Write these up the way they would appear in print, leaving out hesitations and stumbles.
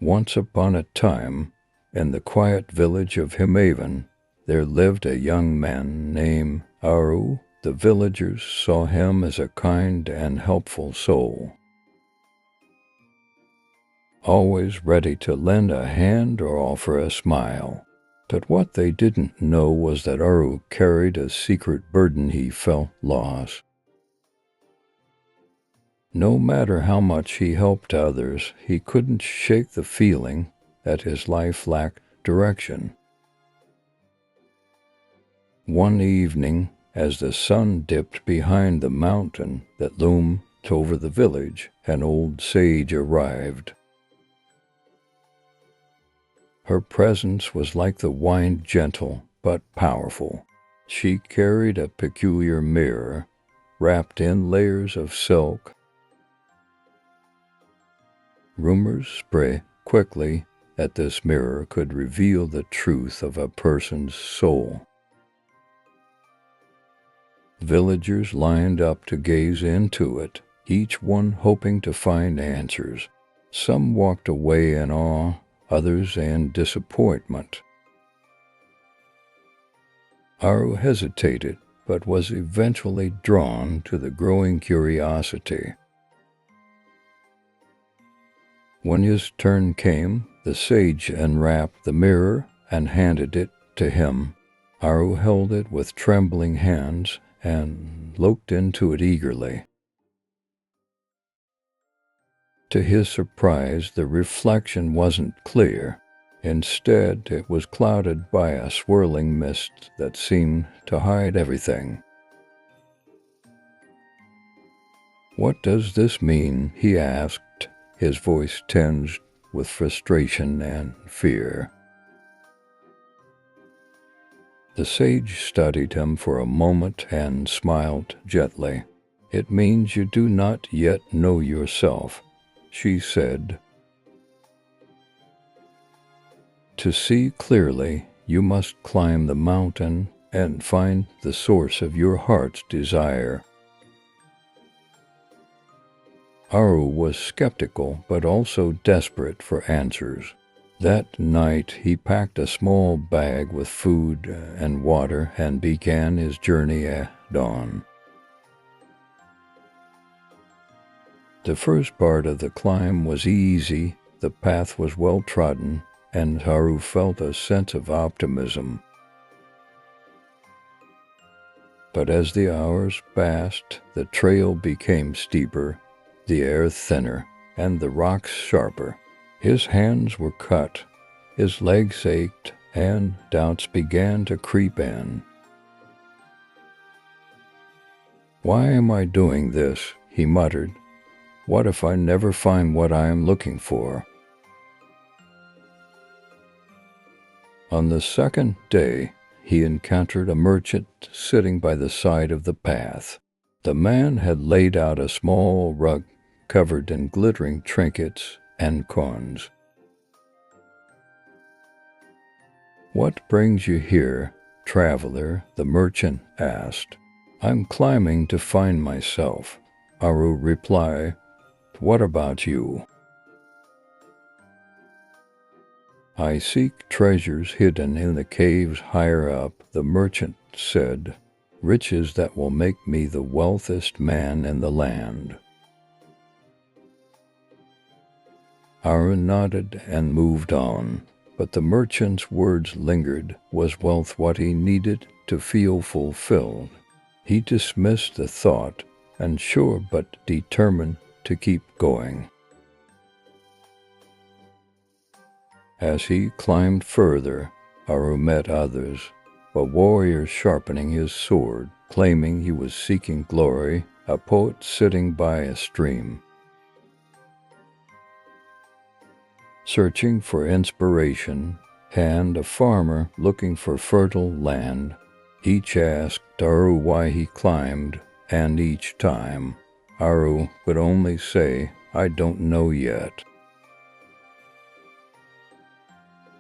Once upon a time, in the quiet village of Himavan, there lived a young man named Aru. The villagers saw him as a kind and helpful soul, always ready to lend a hand or offer a smile. But what they didn't know was that Aru carried a secret burden he felt lost. No matter how much he helped others, he couldn't shake the feeling that his life lacked direction. One evening, as the sun dipped behind the mountain that loomed over the village, an old sage arrived. Her presence was like the wind, gentle but powerful. She carried a peculiar mirror, wrapped in layers of silk. Rumors spread quickly that this mirror could reveal the truth of a person's soul. Villagers lined up to gaze into it, each one hoping to find answers. Some walked away in awe, others in disappointment. Aru hesitated, but was eventually drawn to the growing curiosity. When his turn came, the sage unwrapped the mirror and handed it to him. Aru held it with trembling hands and looked into it eagerly. To his surprise, the reflection wasn't clear. Instead, it was clouded by a swirling mist that seemed to hide everything. "What does this mean?" he asked, his voice tinged with frustration and fear. The sage studied him for a moment and smiled gently. "It means you do not yet know yourself," she said. "To see clearly, you must climb the mountain and find the source of your heart's desire." Aru was skeptical but also desperate for answers. That night he packed a small bag with food and water and began his journey at dawn. The first part of the climb was easy, the path was well trodden, and Aru felt a sense of optimism. But as the hours passed, the trail became steeper, the air thinner, and the rocks sharper. His hands were cut, his legs ached, and doubts began to creep in. "Why am I doing this?" he muttered. "What if I never find what I am looking for?" On the second day, he encountered a merchant sitting by the side of the path. The man had laid out a small rug covered in glittering trinkets and coins. "What brings you here, traveler?" the merchant asked. "I'm climbing to find myself," Aru replied. "What about you?" "I seek treasures hidden in the caves higher up," the merchant said. "Riches that will make me the wealthiest man in the land." Aru nodded and moved on, but the merchant's words lingered. Was wealth what he needed to feel fulfilled? He dismissed the thought, unsure but determined to keep going. As he climbed further, Aru met others, a warrior sharpening his sword, claiming he was seeking glory, a poet sitting by a stream, searching for inspiration, and a farmer looking for fertile land. Each asked Aru why he climbed, and each time, Aru would only say, "I don't know yet."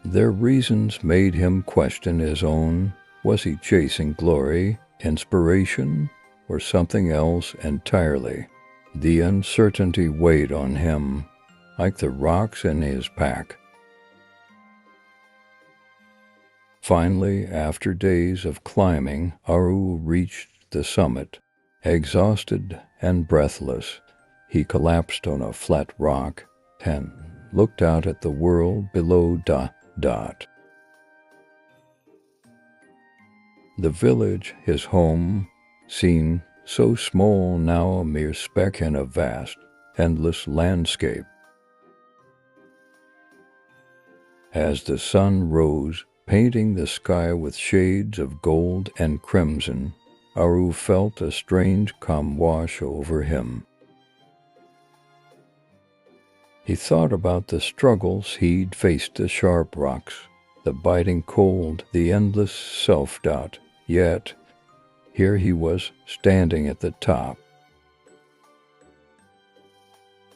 Their reasons made him question his own. Was he chasing glory, inspiration, or something else entirely? The uncertainty weighed on him, like the rocks in his pack. Finally, after days of climbing, Aru reached the summit. Exhausted and breathless, he collapsed on a flat rock and looked out at the world below. The village, his home, seemed so small now, a mere speck in a vast, endless landscape. As the sun rose, painting the sky with shades of gold and crimson, Aru felt a strange calm wash over him. He thought about the struggles he'd faced, the sharp rocks, the biting cold, the endless self-doubt. Yet, here he was, standing at the top.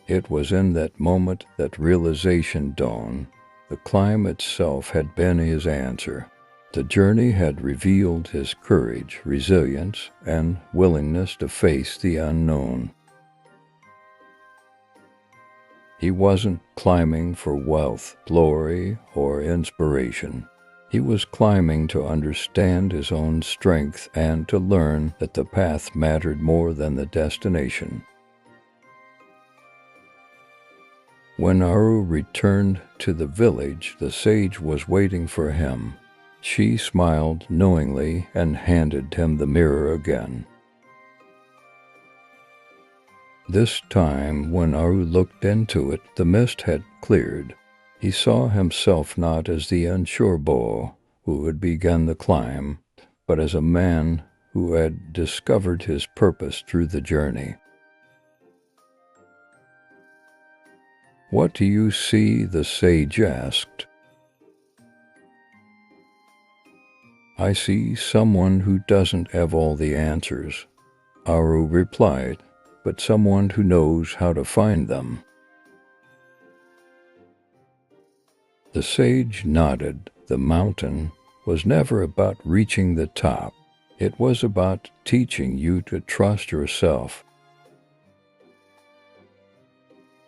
It was in that moment that realization dawned. The climb itself had been his answer. The journey had revealed his courage, resilience, and willingness to face the unknown. He wasn't climbing for wealth, glory, or inspiration. He was climbing to understand his own strength and to learn that the path mattered more than the destination. When Aru returned to the village, the sage was waiting for him. She smiled knowingly and handed him the mirror again. This time, when Aru looked into it, the mist had cleared. He saw himself not as the unsure boy who had begun the climb, but as a man who had discovered his purpose through the journey. "What do you see?" the sage asked. "I see someone who doesn't have all the answers," Aru replied, "but someone who knows how to find them." The sage nodded. The mountain was never about reaching the top. It was about teaching you to trust yourself.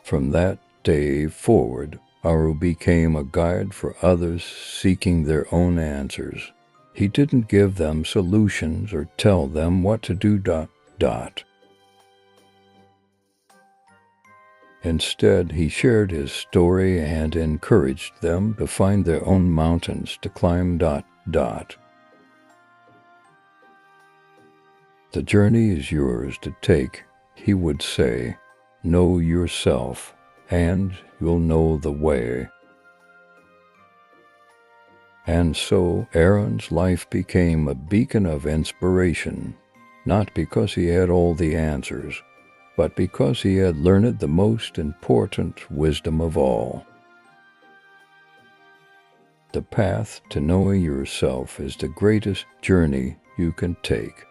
From that day forward, Aru became a guide for others seeking their own answers. He didn't give them solutions or tell them what to do. Instead, he shared his story and encouraged them to find their own mountains to climb. The journey is yours to take, he would say. Know yourself, and you'll know the way. And so Aaron's life became a beacon of inspiration, not because he had all the answers, but because he had learned the most important wisdom of all. The path to knowing yourself is the greatest journey you can take.